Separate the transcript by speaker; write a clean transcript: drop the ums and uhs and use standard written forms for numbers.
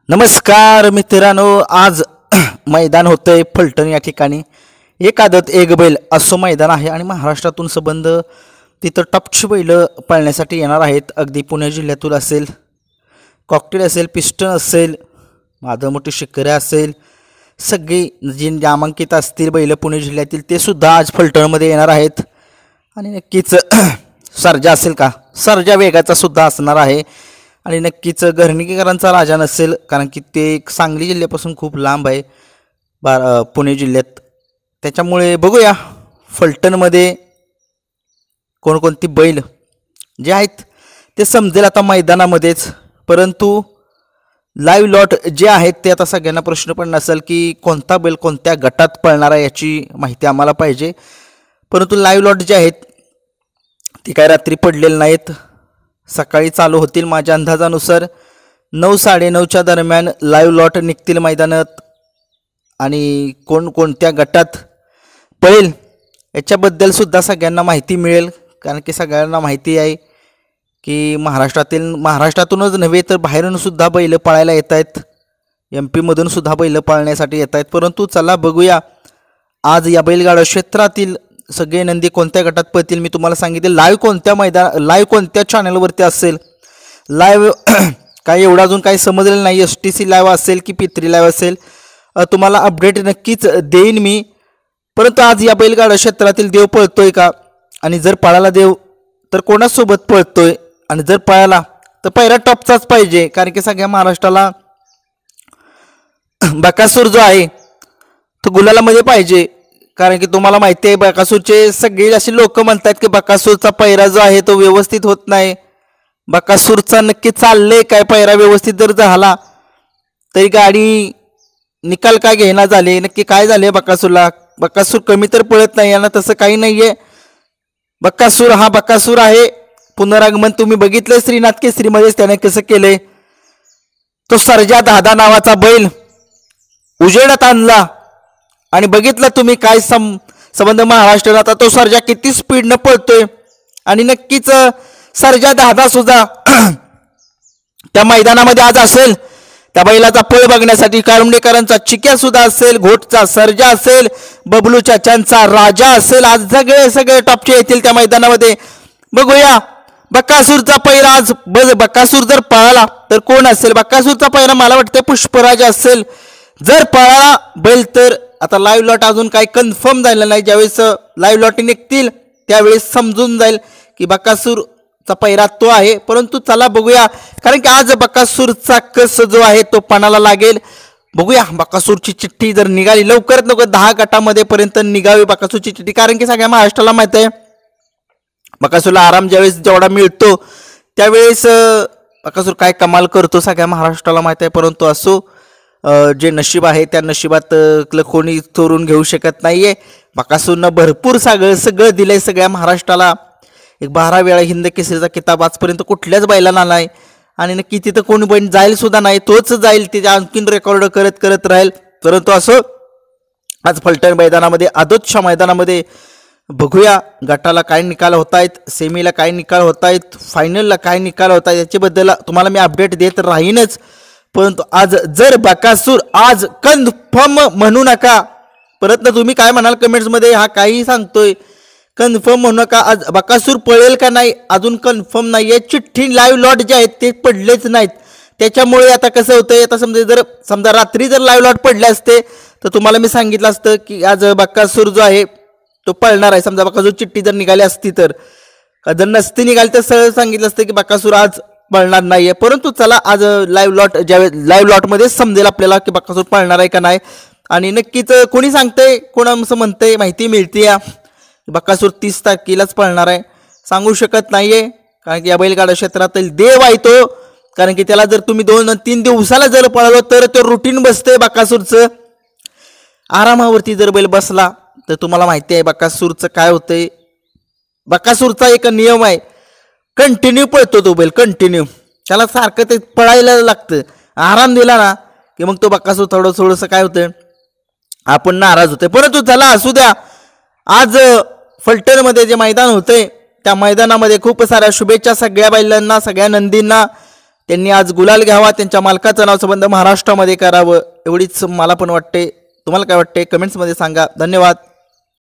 Speaker 1: नमस्कार मित्रांनो, आज मैदान होतंय फलटण या ठिकाणी. एक आदत एक बैल असं मैदान आहे आणि महाराष्ट्रातून संबंध तिथं टॉपची बैल पळण्यासाठी येणार आहेत. अगदी पुणे जिल्ह्यातून असेल, कॉकटेल असेल, पिस्टन असेल, माधवमोठी शिकरे असेल, सगळी जी नामांकित असतील बैल पुणे जिल्ह्यातील ते सुद्धा आज फलटणमध्ये येणार आहेत. आणि नक्कीच सर्जा असेल का, सर्जा वेगाचा सुद्धा असणार आहे. आणि नक्कीच घरणीकरांचा राजा नसेल, कारण की ते सांगली जिल्ह्यापासून खूप लांब आहे पुणे जिल्ह्यात. त्याच्यामुळे बघूया फलटणमध्ये कोणकोणती बैल जे आहेत ते समजेल आता मैदानामध्येच. परंतु लाईव्ह लॉट जे आहेत ते आता सगळ्यांना प्रश्न पण नसेल की कोणता बैल कोणत्या गटात पळणार आहे याची माहिती आम्हाला पाहिजे. परंतु लाईव्ह लॉट जे आहेत ते काय रात्री पडलेले नाहीत, सकाळी चालू होतील. माझ्या अंदाजानुसार 9-9:30च्या दरम्यान लाईव्ह लॉट निघतील मैदानात. आणि कोणकोणत्या गटात पळेल याच्याबद्दलसुद्धा सगळ्यांना माहिती मिळेल, कारण की सगळ्यांना माहिती आहे की महाराष्ट्रातूनच नव्हे तर बाहेरूनसुद्धा बैल पळायला येत आहेत, MP मधूनसुद्धा बैल पळण्यासाठी येत आहेत. परंतु चला बघूया आज या बैलगाडा क्षेत्रातील सगळे नंदी कोणत्या गटात पळतील. मी तुम्हाला सांगितले लाईव्ह कोणत्या चॅनलवरती असेल. लाईव्ह काय एवढं अजून काही समजलेलं नाही, STC लाईव्ह असेल की P3 लाईव्ह असेल, तुम्हाला अपडेट नक्कीच देईन मी. परंतु आज या बैलगाडा क्षेत्रातील देव पळतोय का, आणि जर पळाला देव तर कोणासोबत पळतोय, आणि जर पळाला तर पहिला टॉपचाच पाहिजे. कारण की सगळ्या महाराष्ट्राला बकासूर जो आहे तो गुलालामध्ये पाहिजे. कारण की तुम्हाला माहिती आहे बकासूरचे सगळे असे लोक म्हणतात की बकासूरचा पैरा जो आहे तो व्यवस्थित होत नाही. बकासूरचा नक्की चालले काय, पैरा व्यवस्थित जर झाला तरी गाडी निकाल काय घेणा झाले, नक्की काय झाले बकासूरला. बकासूर कमी तर पळत नाही, यांना तसं काही नाही आहे. बकासूर हा बकासूर आहे. पुनरागमन तुम्ही बघितलं श्रीनाथ केसरीमध्येच त्याने कसं केलंय. तो सर्जा दादा नावाचा बैल उजेडात आणला आणि बघितलं तुम्ही काय संबंध महाराष्ट्राला. आता तो सर्जा किती स्पीडनं पळतोय. आणि नक्कीच सर्जा दादा सुद्धा त्या मैदानामध्ये आज असेल. त्या बैलाचा पळ बघण्यासाठी कारुंडेकरांचा चिक्या सुद्धा असेल, घोटचा सर्जा असेल, बबलू चाचांचा राजा असेल. आज सगळे टॉपचे येतील त्या मैदानामध्ये. बघूया बकासूरचा पैरा आज. बकासूर जर पळाला तर कोण असेल. बकासूरचा पैरा मला वाटतं पुष्पराज असेल जर पळाला बैल. तर आता लाईव्ह लॉट अजून काही कन्फर्म झालेलं नाही. ज्यावेळेस लाईव्ह लॉट निघतील त्यावेळेस समजून जाईल की बकासूरचा पैरा तो आहे. परंतु चला बघूया, कारण की आज बकासूरचा कस जो आहे तो पणाला लागेल. बघूया बकासूरची चिठ्ठी जर निघाली लवकरात लवकर 10 गटामध्ये पर्यंत निघावी बकासूरची चिठ्ठी. कारण की सगळ्या महाराष्ट्राला माहित आहे बकासूरला आराम ज्यावेळेस जेवढा मिळतो त्यावेळेस बकासूर काय कमाल करतो सगळ्या महाराष्ट्राला माहित आहे. परंतु असो, जे नशीब आहे त्या नशिबात कोणी चोरून घेऊ शकत नाहीये. बकासूरनं भरपूर सगळं दिलंय सगळ्या महाराष्ट्राला. एक 12 वेळा हिंद केसरीचा किताब आजपर्यंत कुठल्याच बैलांना नाही. आणि नक्की तिथं कोणी बैल जाईल सुद्धा नाही, तोच जाईल, तिथे आणखीन रेकॉर्ड करत राहील. परंतु असं आज फलटण मैदानामध्ये आदतच्या मैदानामध्ये बघूया गटाला काय निकाल होत आहेत, सेमीला काय निकाल होत आहेत, फायनलला काय निकाल होत आहेत, याच्याबद्दल तुम्हाला मी अपडेट देत राहीनच. परंतु आज जर बकासूर आज कन्फर्म म्हणू नका. परत ना तुम्ही काय म्हणाल कमेंट्समध्ये, हा काही सांगतोय कन्फर्म म्हणू नका. आज बकासूर पळेल का नाही अजून कन्फर्म नाही आहे. चिठ्ठी लाईव्ह लॉट जे आहेत ते पडलेच नाहीत. त्याच्यामुळे आता कसं होतंय, आता समजा रात्री जर लाईव्ह लॉट पडले असते तर तुम्हाला मी सांगितलं असतं की आज बकासूर जो आहे तो पळणार आहे. समजा बकासूर चिठ्ठी जर निघाली असती तर, जर नसती निघाली तर सरळ सांगितलं असतं की बकासूर आज पळणार नाहीये. परंतु चला आज लाईव्ह लॉट लाईव्ह लॉटमध्ये समजेल आपल्याला की बकासूर पळणार आहे का नाही. आणि नक्कीच कोणी सांगतंय, कोण असं म्हणतंय, माहिती मिळते बकासूर 30 तारखेलाच पळणार आहे. सांगू शकत नाहीये, कारण की या बैलगाडा क्षेत्रातील देव आहे तो. कारण की त्याला जर तुम्ही 2-3 दिवसाला जर पळालो तर ते रुटीन बसतंय बकासूरचं. आरामावरती जर बैल बसला तर तुम्हाला माहिती आहे बकासूरचं काय होतंय. बकासूरचा एक नियम आहे, कंटिन्यू पळतो तो बैल, कंटिन्यू. त्याला सारखं ते पळायला लागतं. आराम दिला ना की मग तो बकासूर थोडंसं काय होतं, आपण नाराज होतोय. परंतु चला असू द्या. आज फलटणमध्ये जे मैदान होतंय त्या मैदानामध्ये खूप साऱ्या शुभेच्छा सगळ्या बैलांना, सगळ्या नंदींना. त्यांनी आज गुलाल घ्यावा, त्यांच्या मालकाचं नाव संबंध महाराष्ट्रामध्ये करावं, एवढीच मला पण वाटते. तुम्हाला काय वाटते कमेंट्समध्ये सांगा. धन्यवाद.